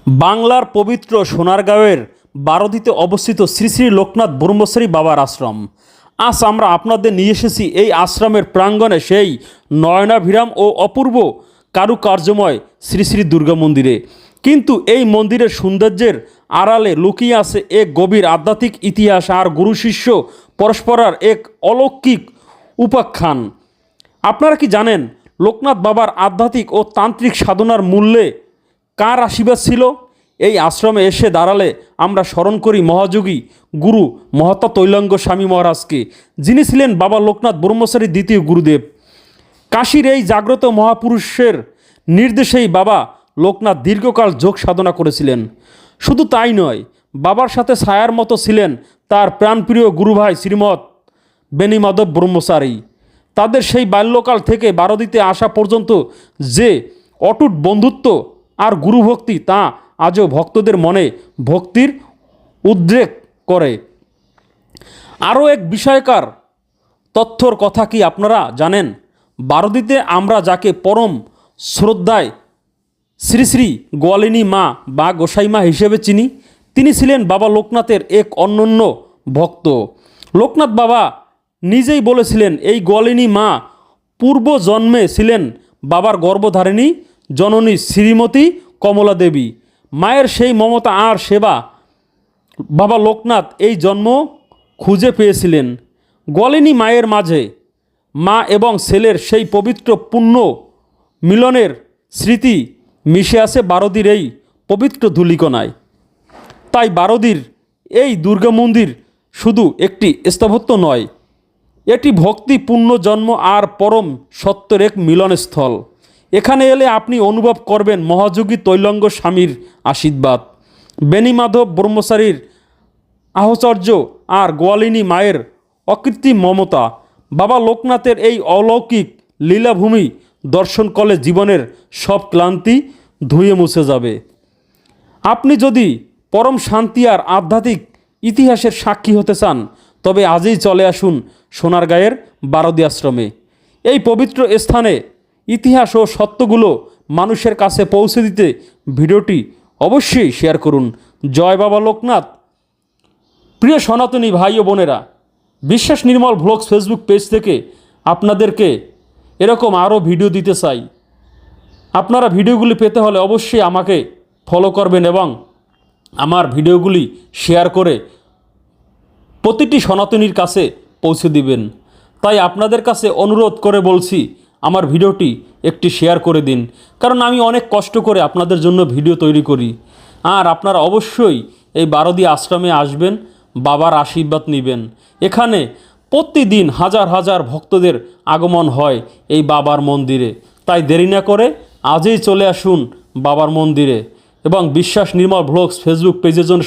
বাংলার পবিত্র সোনারগাঁওয়ের বারোদিতে অবস্থিত শ্রী শ্রী লোকনাথ ব্রহ্মচারী বাবার আশ্রম। আজ আমরা আপনাদের নিয়ে এসেছি এই আশ্রমের প্রাঙ্গণে সেই নয়নাভিরাম ও অপূর্ব কারুকার্যময় শ্রী শ্রী দুর্গা মন্দিরে। কিন্তু এই মন্দিরের সৌন্দর্যের আড়ালে লুকিয়ে আছে এক গভীর আধ্যাত্মিক ইতিহাস আর গুরু শিষ্য পরস্পরের এক অলৌকিক উপাখ্যান। আপনারা কি জানেন লোকনাথ বাবার আধ্যাত্মিক ও তান্ত্রিক সাধনার মূল্যে কার আশীর্বাদ ছিল? এই আশ্রমে এসে দাঁড়ালে আমরা স্মরণ করি মহাযোগী গুরু মহাত্মা তৈলঙ্গ স্বামী মহারাজকে, যিনি ছিলেন বাবা লোকনাথ ব্রহ্মচারীর দ্বিতীয় গুরুদেব। কাশীর এই জাগ্রত মহাপুরুষের নির্দেশেই বাবা লোকনাথ দীর্ঘকাল যোগ সাধনা করেছিলেন। শুধু তাই নয়, বাবার সাথে ছায়ার মতো ছিলেন তার প্রাণপ্রিয় গুরুভাই শ্রীমৎ বেণীমাধব ব্রহ্মচারী। তাদের সেই বাল্যকাল থেকে বারোদিতে আসা পর্যন্ত যে অটুট বন্ধুত্ব আর গুরুভক্তি তা আজও ভক্তদের মনে ভক্তির উদ্রেক করে। আরও এক বিষয়কার তথ্যর কথা কি আপনারা জানেন? বারোদিতে আমরা যাকে পরম শ্রদ্ধায় শ্রী শ্রী গোয়ালিনী মা বা গোসাই মা হিসেবে চিনি, তিনি ছিলেন বাবা লোকনাথের এক অনন্য ভক্ত। লোকনাথ বাবা নিজেই বলেছিলেন এই গোয়ালিনী মা পূর্ব জন্মে ছিলেন বাবার গর্ভধারিণী জননী শ্রীমতী কমলা দেবী। মায়ের সেই মমতা আর সেবা বাবা লোকনাথ এই জন্ম খুঁজে পেয়েছিলেন। গোয়ালিনী মায়ের মাঝে মা এবং ছেলের সেই পবিত্র পুণ্য মিলনের স্মৃতি মিশে আছে বারোদির এই পবিত্র ধূলিকণায়। তাই বারোদির এই দুর্গা মন্দির শুধু একটি স্থাপত্য নয়, এটি ভক্তি পূর্ণ জন্ম আর পরম সত্যের এক মিলনস্থল। এখানে এলে আপনি অনুভব করবেন মহাযোগী তৈলঙ্গ স্বামীর আশীর্বাদ, বেণীমাধব ব্রহ্মচারীর আহচর্য আর গোয়ালিনী মায়ের অকৃত্রিম মমতা। বাবা লোকনাথের এই অলৌকিক লীলাভূমি দর্শন করলে জীবনের সব ক্লান্তি ধুয়ে মুছে যাবে। আপনি যদি পরম শান্তি আর আধ্যাত্মিক ইতিহাসের সাক্ষী হতে চান, তবে আজই চলে আসুন সোনারগাঁয়ের বারোদি আশ্রমে। এই পবিত্র স্থানে ইতিহাস ও সত্যগুলো মানুষের কাছে পৌঁছে দিতে ভিডিওটি অবশ্যই শেয়ার করুন। জয় বাবা লোকনাথ। প্রিয় সনাতনী ভাই ও বোনেরা, বিশ্বাস নির্মল ভ্লগস ফেসবুক পেজ থেকে আপনাদেরকে এরকম আরও ভিডিও দিতে চাই। আপনারা ভিডিওগুলি পেতে হলে অবশ্যই আমাকে ফলো করবেন এবং আমার ভিডিওগুলি শেয়ার করে প্রতিটি সনাতনীর কাছে পৌঁছে দিবেন। তাই আপনাদের কাছে অনুরোধ করে বলছি, আমার ভিডিওটি একটি শেয়ার করে দিন, কারণ আমি অনেক কষ্ট করে আপনাদের জন্য ভিডিও তৈরি করি। আর আপনারা অবশ্যই এই বারোদি আশ্রমে আসবেন, বাবার আশীর্বাদ নেবেন। এখানে প্রতিদিন হাজার হাজার ভক্তদের আগমন হয় এই বাবার মন্দিরে। তাই দেরি না করে আজই চলে আসুন বাবার মন্দিরে এবং বিশ্বাস নির্মল ভ্লগস ফেসবুক পেজের জন্য